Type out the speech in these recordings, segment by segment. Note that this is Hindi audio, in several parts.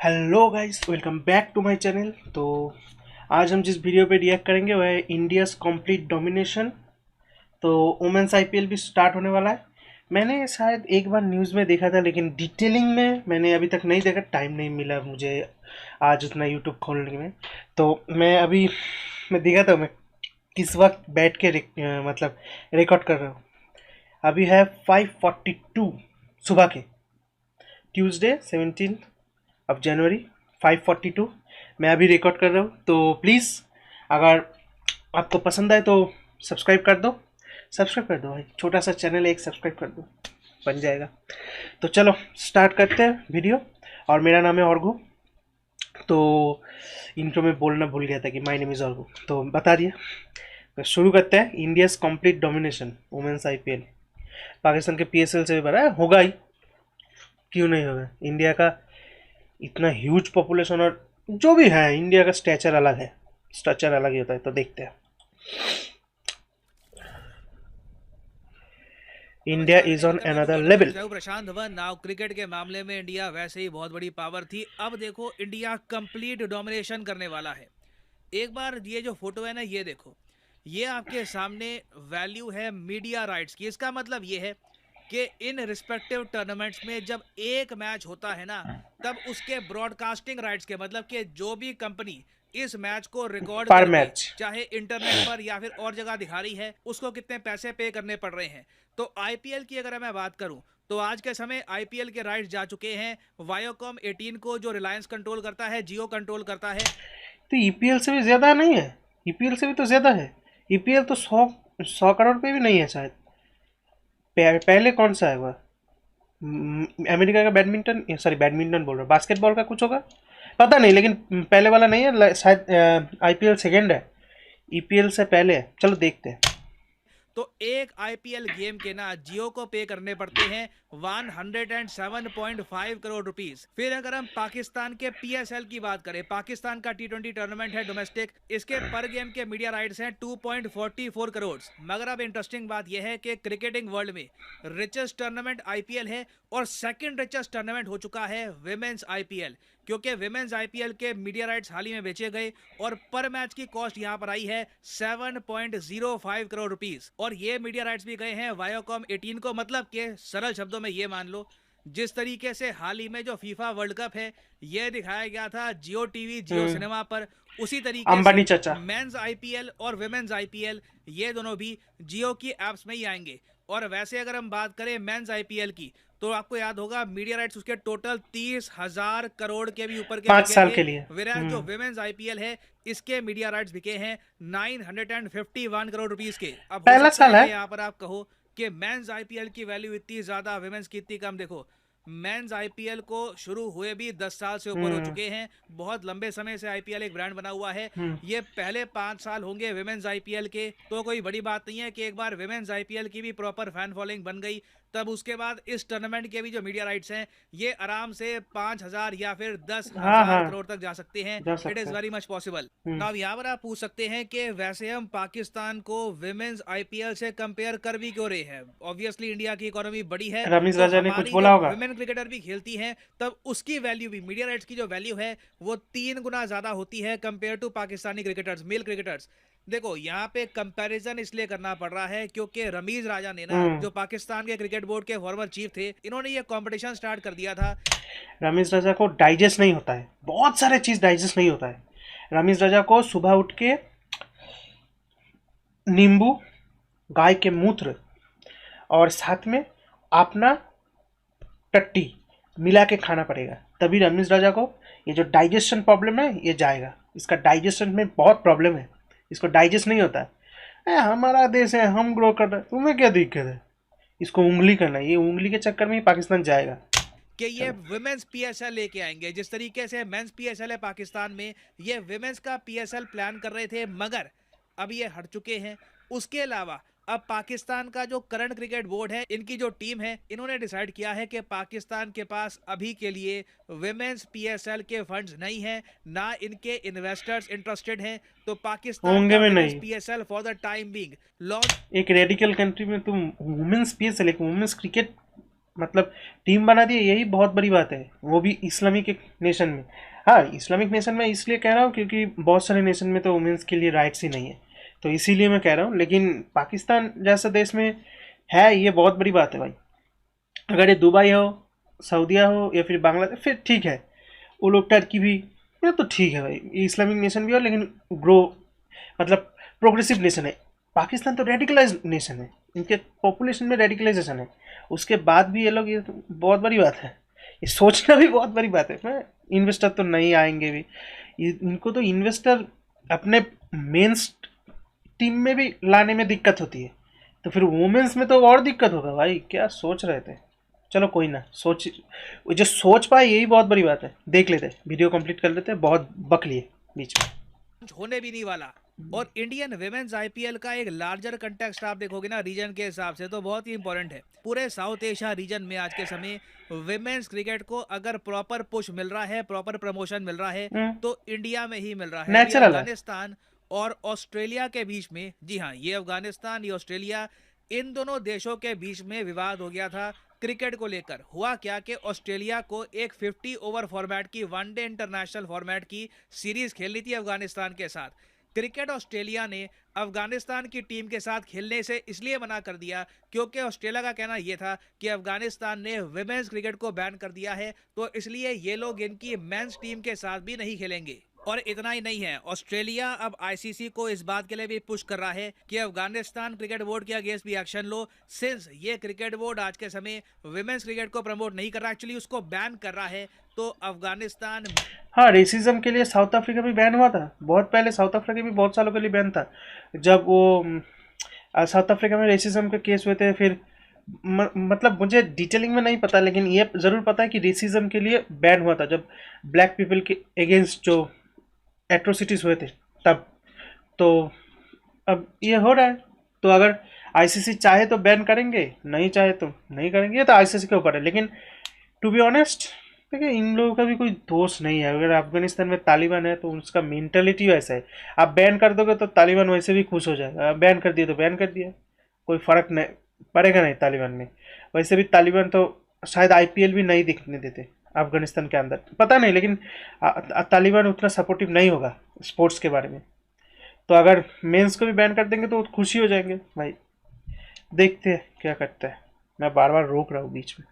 Hello guys, welcome back to my channel. तो आज हम जिस वीडियो पे रिएक्ट करेंगे वह है इंडियाज़ कंप्लीट डोमिनेशन। तो वुमेंस आईपीएल भी स्टार्ट होने वाला है। मैंने शायद एक बार न्यूज़ में देखा था, लेकिन डिटेलिंग में मैंने अभी तक नहीं देखा, टाइम नहीं मिला मुझे आज उतना यूट्यूब खोलने में। तो मैं देखा था मैं किस वक्त बैठ के मतलब रिकॉर्ड कर रहा हूँ। अभी है 5:42 सुबह के, ट्यूसडे 17 अब जनवरी 5:42 मैं अभी रिकॉर्ड कर रहा हूँ। तो प्लीज़ अगर आपको पसंद आए तो सब्सक्राइब कर दो। सब्सक्राइब कर दो भाई, छोटा सा चैनल है, एक सब्सक्राइब कर दो, बन जाएगा। तो चलो स्टार्ट करते हैं वीडियो। और मेरा नाम है ऑर्गो। तो इंट्रो में बोलना भूल गया था कि माय नेम इज़ ऑर्गो, तो बता दिया। तो शुरू करते हैं। India's complete domination women's IPL. Pakistan के पीएसएल से भी बड़ा है, होगा ही, क्यों नहीं होगा। इंडिया का इतना ह्यूज पॉपुलेशन, और जो भी है इंडिया का स्ट्रक्चर अलग है, स्ट्रक्चर अलग ही होता है। तो देखते हैं। इंडिया नमस्कार इज क्रिकेट ऑन का मैं अनदर रिपोर्टर लेवल। पूछ रहा हूँ प्रशांत धवन। नाउ क्रिकेट के मामले में इंडिया वैसे ही बहुत बड़ी पावर थी, अब देखो इंडिया कंप्लीट डोमिनेशन करने वाला है। एक बार ये जो फोटो है ना, ये देखो, ये आपके सामने वैल्यू है मीडिया राइट्स की। इसका मतलब ये है कि इन रिस्पेक्टिव टूर्नामेंट्स में जब एक मैच होता है ना, तब उसके ब्रॉडकास्टिंग राइट्स के, मतलब कि जो भी कंपनी इस मैच को रिकॉर्ड पर करके मैच। चाहे इंटरनेट पर या फिर और जगह दिखा रही है, उसको कितने पैसे पे करने पड़ रहे हैं। तो आईपीएल की अगर मैं बात करूं तो आज के समय आईपीएल के राइट्स जा चुके हैं वायोकॉम 18 को, जो रिलायंस कंट्रोल करता है, जियो कंट्रोल करता है। तो ईपीएल से भी ज्यादा नहीं है? ईपीएल से भी तो ज्यादा है। ईपीएल तो 100 करोड़ पे भी नहीं है शायद। पहले कौन सा है वह? अमेरिका का बैडमिंटन, सॉरी बैडमिंटन बोल रहा हूँ, बास्केटबॉल का कुछ होगा, पता नहीं। लेकिन पहले वाला नहीं है शायद। आईपीएल सेकेंड है, ईपीएल से पहले है। चलो देखते हैं। तो एक आईपीएल गेम के ना जियो को पे करने पड़ते हैं 107.5 करोड़ रुपीस। फिर अगर हम पाकिस्तान के पीएसएल की बात करें, पाकिस्तान का टी20 टूर्नामेंट है डोमेस्टिक, इसके पर गेम के मीडिया राइट्स हैं 2.44 करोड़। मगर अब इंटरेस्टिंग बात यह है कि क्रिकेटिंग वर्ल्ड में रिचेस्ट टूर्नामेंट आईपीएल है और सेकंड रिचेस्ट टूर्नामेंट हो चुका है विमेंस आईपीएल, क्योंकि विमेंस आईपीएल के मीडिया राइट्स हाल ही में बेचे गए और पर मैच की कॉस्ट यहां पर आई है 7.05 करोड़ रुपीस। और ये मीडिया राइट्स भी गए हैं वायोकॉम 18 को। मतलब के सरल शब्दों में ये मान लो, जिस तरीके से हाल ही में जो फीफा वर्ल्ड कप है ये दिखाया गया था जियो टीवी, जियो हम्म। सिनेमा पर, उसी तरीके अंबानी से चाचा। मेंस आईपीएल और विमेंस आईपीएल ये दोनों भी जियो की एप्स में ही आएंगे। और वैसे अगर हम बात करें मेंस आईपीएल की, तो आपको याद होगा मीडिया राइट्स उसके टोटल 30,000 करोड़ के भी ऊपर के 5 बिके साल थे। के लिए। विराज जो विमेंस आईपीएल है, इसके मीडिया राइट्स बिके हैं 951 करोड़ रुपीस के। अब हो पहला सकता साल है है। कि यहाँ पर आप कहो कि मेंस आईपीएल की वैल्यू इतनी ज्यादा, विमेंस की इतनी कम। देखो, मेंस आईपीएल को शुरू हुए भी 10 साल से ऊपर हो हम्म। चुके हैं। बहुत लंबे समय से आईपीएल एक ब्रांड बना हुआ है। हम्म। ये पहले 5 साल होंगे विमेंस आईपीएल के, तो कोई बड़ी बात नहीं है कि एक बार विमेंस आईपीएल की भी प्रॉपर फैन फॉलोइंग बन गई। तब उसके बाद इस टूर्नामेंट के भी जो मीडिया राइट्स हैं ये आराम से 5,000 या फिर दस हाँ हजार हाँ, करोड़ तक जा सकते हैं। जा इट सकता इज है। Very much possible. Hmm. Now यहाँ पर आप पूछ सकते हैं कि वैसे हम पाकिस्तान को विमेंस आईपीएल से कंपेयर कर भी क्यों रहे हैं। ऑब्वियसली इंडिया की इकोनॉमी बड़ी है, रमीज तो राजा ने कुछ हमारी बोला जब होगा। विमेन क्रिकेटर भी खेलती हैं तब उसकी वैल्यू भी, मीडिया राइट्स की जो वैल्यू है वो 3 गुना ज्यादा होती है compare to Pakistani cricketers, male cricketers. देखो यहाँ पे कंपैरिजन इसलिए करना पड़ रहा है क्योंकि रमीज राजा ने ना, हम्म। जो पाकिस्तान के क्रिकेट बोर्ड के फॉर्मर चीफ थे, इन्होंने ये कंपटीशन स्टार्ट कर दिया था। रमीज राजा को डाइजेस्ट नहीं होता है, बहुत सारे चीज़ डाइजेस्ट नहीं होता है। रमीज राजा को सुबह उठ के नींबू, गाय के मूत्र और साथ में अपना टट्टी मिला के खाना पड़ेगा, तभी रमीज राजा को ये जो डाइजेशन प्रॉब्लम है ये जाएगा। इसका डाइजेशन में बहुत प्रॉब्लम है, इसको डाइजेस्ट नहीं होता है। हमारा देश है, हम ग्रो कर रहे हैं, तुम्हें क्या दिक्कत है? इसको उंगली करना है, ये उंगली के चक्कर में ही पाकिस्तान जाएगा। कि ये चलो। विमेंस पीएसएल लेके आएंगे। जिस तरीके से मेंस पीएसएल है पाकिस्तान में, ये विमेंस का पीएसएल प्लान कर रहे थे, मगर अब ये हट चुके हैं। उसके अलावा अब पाकिस्तान का जो करंट क्रिकेट बोर्ड है, इनकी जो टीम है, इन्होंने डिसाइड किया है कि पाकिस्तान के पास अभी के लिए विमेंस पीएसएल के फंड्स नहीं है, ना इनके इन्वेस्टर्स इंटरेस्टेड हैं। तो पाकिस्तान होंगे का में विमेंस नहीं। PSL for the time being launch. एक रेडिकल कंट्री में तुम वुमेन्स पीएसएल, एक वुमेन्स क्रिकेट मतलब टीम बना दी, यही बहुत बड़ी बात है, वो भी इस्लामिक एक नेशन में। हाँ, इस्लामिक नेशन में इसलिए कह रहा हूँ क्योंकि बहुत सारे नेशन में तो वुमेंस के लिए राइट्स ही नहीं है, तो इसीलिए मैं कह रहा हूँ। लेकिन पाकिस्तान जैसा देश में है, ये बहुत बड़ी बात है भाई। अगर ये दुबई हो, सऊदीया हो या फिर बांग्लादेश, फिर ठीक है, वो लोग टर्की भी, ये तो ठीक है भाई, ये इस्लामिक नेशन भी हो लेकिन ग्रो, मतलब प्रोग्रेसिव नेशन है। पाकिस्तान तो रेडिकलाइज नेशन है, इनके पॉपुलेशन में रेडिकलाइजेशन है, उसके बाद भी ये लोग, ये तो बहुत बड़ी बात है, ये सोचना भी बहुत बड़ी बात है। मैं इन्वेस्टर तो नहीं आएंगे भी, इनको तो इन्वेस्टर अपने मेन टीम में भी लाने में दिक्कत होती है, तो फिर वुमेन्स में तो और दिक्कत होगा भाई, क्या सोच रहे थे। चलो कोई ना, सोच, जो सोच पाए यही बहुत बड़ी बात है। देख लेते, वीडियो कंप्लीट कर लेते, बहुत बक लिए बीच में। होने भी नहीं वाला। और इंडियन विमेन्स आईपीएल का एक लार्जर कंटेक्स्ट आप देखोगे ना रीजन के हिसाब से तो बहुत ही इंपॉर्टेंट है। पूरे साउथ एशिया रीजन में आज के समय विमेन्स क्रिकेट को अगर प्रॉपर पुश मिल रहा है, प्रॉपर प्रमोशन मिल रहा है तो इंडिया में ही मिल रहा है। अभी नेचुरल है। अफगानिस्तान और ऑस्ट्रेलिया के बीच में, जी हाँ, ये अफगानिस्तान, ये ऑस्ट्रेलिया, इन दोनों देशों के बीच में विवाद हो गया था क्रिकेट को लेकर। हुआ क्या कि ऑस्ट्रेलिया को एक 50 ओवर फॉर्मेट की वनडे इंटरनेशनल फॉर्मेट की सीरीज खेलनी थी अफगानिस्तान के साथ। क्रिकेट ऑस्ट्रेलिया ने अफगानिस्तान की टीम के साथ खेलने से इसलिए मना कर दिया क्योंकि ऑस्ट्रेलिया का कहना यह था कि अफगानिस्तान ने विमेंस क्रिकेट को बैन कर दिया है, तो इसलिए ये लोग इनकी मेंस टीम के साथ भी नहीं खेलेंगे। और इतना ही नहीं है, ऑस्ट्रेलिया अब आईसीसी को इस बात के लिए भी पुश कर रहा है कि अफगानिस्तान क्रिकेट बोर्ड के अगेंस्ट भी एक्शन लो, सिंस ये क्रिकेट बोर्ड आज के समय विमेंस क्रिकेट को प्रमोट नहीं कर रहा, एक्चुअली उसको बैन कर रहा है। तो अफगानिस्तान, हाँ, रेसिज्म के लिए साउथ अफ्रीका भी बैन हुआ था बहुत पहले, साउथ अफ्रीका भी बहुत सालों के लिए बैन था। जब वो साउथ अफ्रीका में रेसिज्म के केस हुए थे, फिर मतलब मुझे डिटेलिंग में नहीं पता, लेकिन ये ज़रूर पता है कि रेसिज्म के लिए बैन हुआ था, जब ब्लैक पीपल के अगेंस्ट जो एट्रोसिटीज़ हुए थे तब। तो अब ये हो रहा है, तो अगर आईसीसी चाहे तो बैन करेंगे, नहीं चाहे तो नहीं करेंगे, ये तो आईसीसी के ऊपर है। लेकिन टू बी ऑनेस्ट, देखिए, इन लोगों का भी कोई दोष नहीं है। अगर अफगानिस्तान में तालिबान है तो उसका मेंटेलिटी वैसा है, आप बैन कर दोगे तो तालिबान वैसे भी खुश हो जाएगा, बैन कर दिया तो बैन कर दिया, कोई फ़र्क नहीं पड़ेगा नहीं तालिबान में। वैसे भी तालिबान तो शायद आईपीएल भी नहीं दिखने देते अफगानिस्तान के अंदर, पता नहीं, लेकिन तालिबान उतना सपोर्टिव नहीं होगा स्पोर्ट्स के बारे में। तो अगर मेंस को भी बैन कर देंगे तो खुशी हो जाएंगे भाई। देखते हैं क्या करता है, मैं बार बार रोक रहा हूँ बीच में।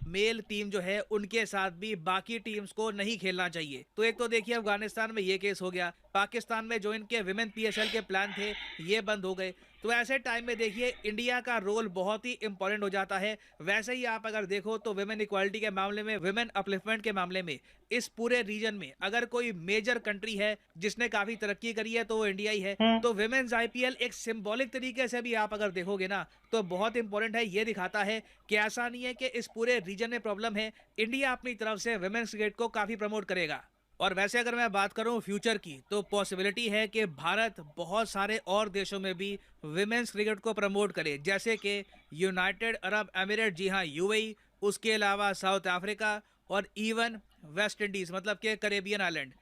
मेल टीम जो है उनके साथ भी बाकी टीम्स को नहीं खेलना चाहिए। तो एक तो देखिए अफगानिस्तान में ये केस हो गया, पाकिस्तान में जो इनके विमेन पीएसएल के प्लान थे ये बंद हो गए। तो ऐसे टाइम में देखिए इंडिया का रोल बहुत ही इंपॉर्टेंट हो जाता है। वैसे ही आप अगर देखो तो विमेन इक्वालिटी के मामले में, विमेन अपलिफ्टमेंट के मामले में, इस पूरे रीजन में अगर कोई मेजर कंट्री है जिसने काफी तरक्की करी है तो वो इंडिया ही है। तो विमेन्स आईपीएल एक सिंबॉलिक तरीके से भी आप अगर देखोगे ना तो बहुत इंपॉर्टेंट है। ये दिखाता है कि ऐसा नहीं है कि इस पूरे रीजन में प्रॉब्लम है, इंडिया अपनी तरफ से विमेन्स क्रिकेट को काफी प्रमोट करेगा। और वैसे अगर मैं बात करूं फ्यूचर की तो पॉसिबिलिटी है कि भारत बहुत सारे और देशों में भी विमेंस क्रिकेट को प्रमोट करे, जैसे कि यूनाइटेड अरब एमिरेट, जी हाँ यूएई, उसके अलावा साउथ अफ्रीका और इवन वेस्ट इंडीज, मतलब के कैरेबियन आइलैंड।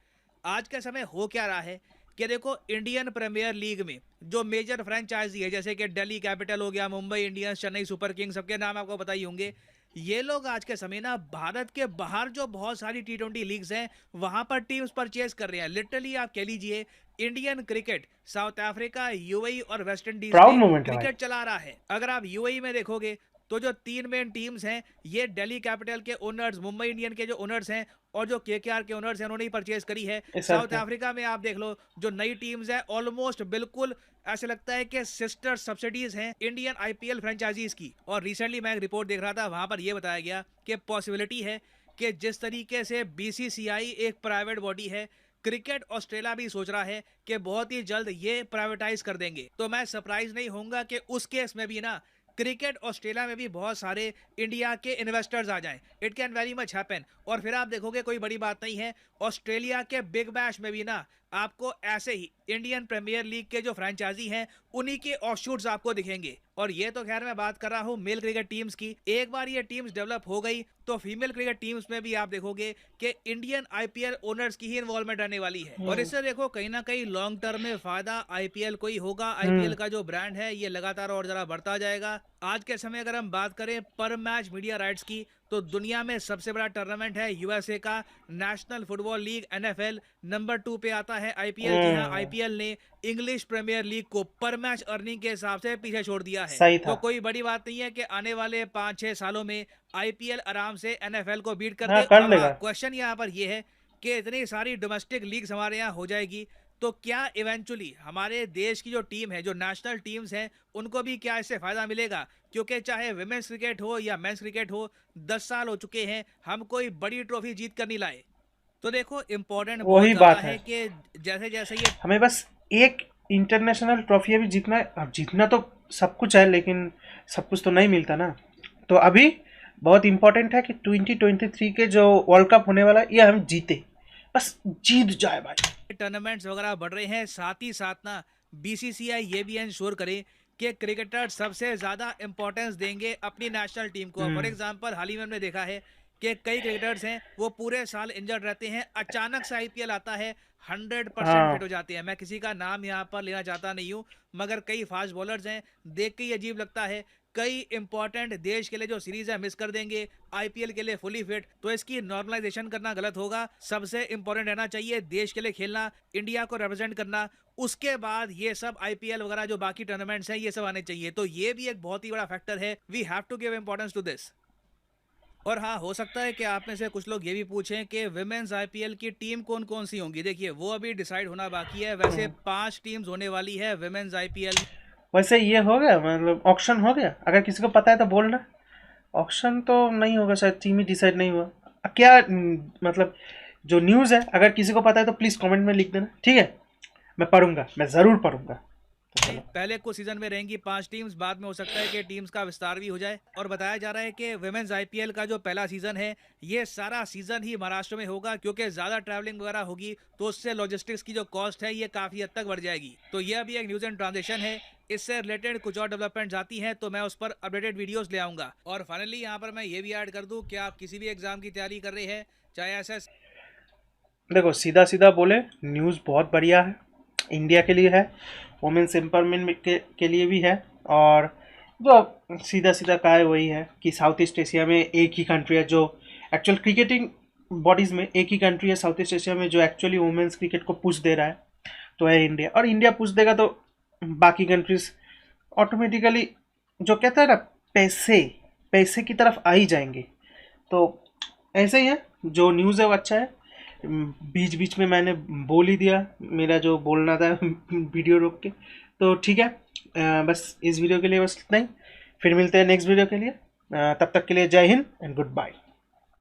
आज के समय हो क्या रहा है कि देखो इंडियन प्रीमियर लीग में जो मेजर फ्रेंचाइजी है जैसे कि दिल्ली कैपिटल हो गया, Mumbai Indians, Chennai super Kings, सबके नाम आपको पता ही होंगे। ये लोग आज के समय ना भारत के बाहर जो बहुत सारी टी20 लीग्स हैं वहां पर टीम्स परचेज कर रहे हैं। लिटरली आप कह लीजिए Indian cricket south Africa, UAE और वेस्ट इंडीज प्राउड में मोमेंट है भाई। क्रिकेट चला रहा है। अगर आप यूएई में देखोगे तो जो 3 मेन टीम्स हैं ये दिल्ली कैपिटल के ओनर्स, मुंबई इंडियन के जो ओनर्स हैं और जो केकेआर के ओनर्स हैं उन्होंने ही परचेज करी है। साउथ अफ्रीका में आप देख लो जो नई टीम्स है ऑलमोस्ट बिल्कुल ऐसे लगता है कि सिस्टर सब्सिडीज हैं इंडियन आईपीएल फ्रेंचाइजीज की। और रिसेंटली मैं एक रिपोर्ट देख रहा था, वहां पर यह बताया गया कि पॉसिबिलिटी है कि जिस तरीके से बीसीसीआई एक प्राइवेट बॉडी है, क्रिकेट ऑस्ट्रेलिया भी सोच रहा है कि बहुत ही जल्द ये प्राइवेटाइज कर देंगे। तो मैं सरप्राइज नहीं होऊंगा कि उस केस में भी ना क्रिकेट ऑस्ट्रेलिया में भी बहुत सारे इंडिया के इन्वेस्टर्स आ जाएं। It can very much happen. और फिर आप देखोगे कोई बड़ी बात नहीं है, ऑस्ट्रेलिया के बिग बैश में भी ना आपको ऐसे ही इंडियन प्रीमियर लीग के जो फ्रेंचाइजी हैं उन्हीं के ऑफशूट्स आपको दिखेंगे। और ये तो खैर मैं बात कर रहा हूँ मेल क्रिकेट टीम्स की। एक बार ये टीम्स डेवलप हो गई तो फीमेल क्रिकेट टीम्स में भी आप देखोगे कि इंडियन आईपीएल ओनर्स की ही इन्वॉल्वमेंट रहने वाली है। और इससे देखो कहीं ना कहीं लॉन्ग टर्म में फायदा आईपीएल को ही होगा। आईपीएल का जो ब्रांड है ये लगातार और जरा बढ़ता जाएगा। आज के समय अगर हम बात करें पर मैच मीडिया राइट्स की, तो दुनिया में सबसे बड़ा टूर्नामेंट है यूएसए का national football league NFL. Number 2 पे आता है आईपीएल। जी हाँ, आईपीएल ने इंग्लिश प्रीमियर लीग को पर मैच अर्निंग के हिसाब से पीछे छोड़ दिया है। सही तो था। कोई बड़ी बात नहीं है कि आने वाले 5-6 सालों में आईपीएल आराम से एनएफएल को बीट कर हाँ, दे। कर अब हाँ, लेगा। क्वेश्चन यहाँ पर ये है कि इतनी सारी डोमेस्टिक लीग्स हमारे यहाँ हो जाएगी तो क्या इवेंचुअली हमारे देश की जो टीम है, जो नेशनल टीम्स हैं, उनको भी क्या इससे फायदा मिलेगा? क्योंकि चाहे विमेंस क्रिकेट हो या मेंस क्रिकेट हो, 10 साल हो चुके हैं हम कोई बड़ी ट्रॉफी जीत कर नहीं लाए। तो देखो इम्पोर्टेंट बहुत वही ज्यादा बात है, है कि जैसे जैसे ये हमें बस एक इंटरनेशनल ट्रॉफी अभी जीतना है। अब जीतना तो सब कुछ है, लेकिन सब कुछ तो नहीं मिलता ना। तो अभी बहुत इंपॉर्टेंट है कि 2023 के जो वर्ल्ड कप होने वाला है ये हम जीते, बस जीत जाए भाई। टूर्नामेंट्स वगैरह बढ़ रहे हैं, साथ ही साथ ना बीसीसीआई ये भी इंश्योर करे कि क्रिकेटर सबसे ज्यादा इंपॉर्टेंस देंगे अपनी नेशनल टीम को। फॉर एग्जांपल हाल ही में हमने देखा है कि कई क्रिकेटर्स हैं वो पूरे साल इंजर्ड रहते हैं, अचानक से आईपीएल आता है 100% फिट हाँ, हो जाते हैं। मैं किसी का नाम यहाँ पर लेना चाहता नहीं हूँ, मगर कई फास्ट बॉलर्स हैं, देख के ही अजीब लगता है। कई इंपॉर्टेंट देश के लिए जो सीरीज है मिस कर देंगे आईपीएल के लिए फुली फिट। तो इसकी नॉर्मलाइजेशन करना गलत होगा। सबसे इंपॉर्टेंट रहना चाहिए देश के लिए खेलना, इंडिया को रिप्रेजेंट करना। उसके बाद ये सब आईपीएल वगैरह जो बाकी टूर्नामेंट्स हैं ये सब आने चाहिए। तो ये भी एक बहुत ही बड़ा फैक्टर है। We have to give importance to this. और हाँ, हो सकता है कि आप में से कुछ लोग ये भी पूछें कि विमेंस आईपीएल की टीम कौन कौन सी होंगी। देखिए वो अभी डिसाइड होना बाकी है। वैसे 5 टीम्स होने वाली है विमेंस आईपीएल। वैसे ये हो गया, मतलब ऑक्शन हो गया। अगर किसी को पता है तो बोलना। ऑक्शन तो नहीं होगा शायद, टीम ही डिसाइड नहीं हुआ। क्या मतलब जो न्यूज़ है, अगर किसी को पता है तो प्लीज़ कमेंट में लिख देना, ठीक है? मैं पढ़ूंगा, मैं ज़रूर पढ़ूंगा। तो चलो। पहले कुछ सीजन में रहेंगी 5 टीम्स, बाद में हो सकता है कि टीम्स का विस्तार भी हो जाए। और बताया जा रहा है कि विमेंस आईपीएल का जो पहला सीजन है ये सारा सीजन ही महाराष्ट्र में होगा, क्योंकि ज्यादा ट्रैवलिंग वगैरह होगी तो उससे लॉजिस्टिक्स की जो कॉस्ट है ये काफी हद तक बढ़ जाएगी। तो ये अभी एक न्यूज एंड ट्रांजिशन है। इससे रिलेटेड कुछ और डेवलपमेंट आती हैं तो मैं उस पर अपडेटेड वीडियोस ले आऊंगा। और फाइनली यहाँ पर मैं ये भी ऐड कर दूं कि आप किसी भी एग्जाम की तैयारी कर रहे हैं, चाहे एसएस। देखो, सीधा सीधा बोले, न्यूज़ बहुत बढ़िया है, इंडिया के लिए है, वुमेन्स एम्पावरमेंट के लिए भी है। और जो सीधा सीधा कहा है वही है कि साउथ ईस्ट एशिया में एक ही कंट्री है जो एक्चुअल क्रिकेटिंग बॉडीज़ में एक ही कंट्री है साउथ ईस्ट एशिया में जो एक्चुअली वुमेन्स क्रिकेट को पुश दे रहा है, तो है इंडिया। और इंडिया पुश देगा तो बाकी कंट्रीज ऑटोमेटिकली जो कहता है ना, पैसे पैसे की तरफ आ ही जाएंगे। तो ऐसे ही है, जो न्यूज़ है वो अच्छा है। बीच बीच में मैंने बोल ही दिया मेरा जो बोलना था वीडियो रोक के। तो ठीक है, बस इस वीडियो के लिए बस इतना ही। फिर मिलते हैं नेक्स्ट वीडियो के लिए। तब तक के लिए जय हिंद एंड गुड बाय।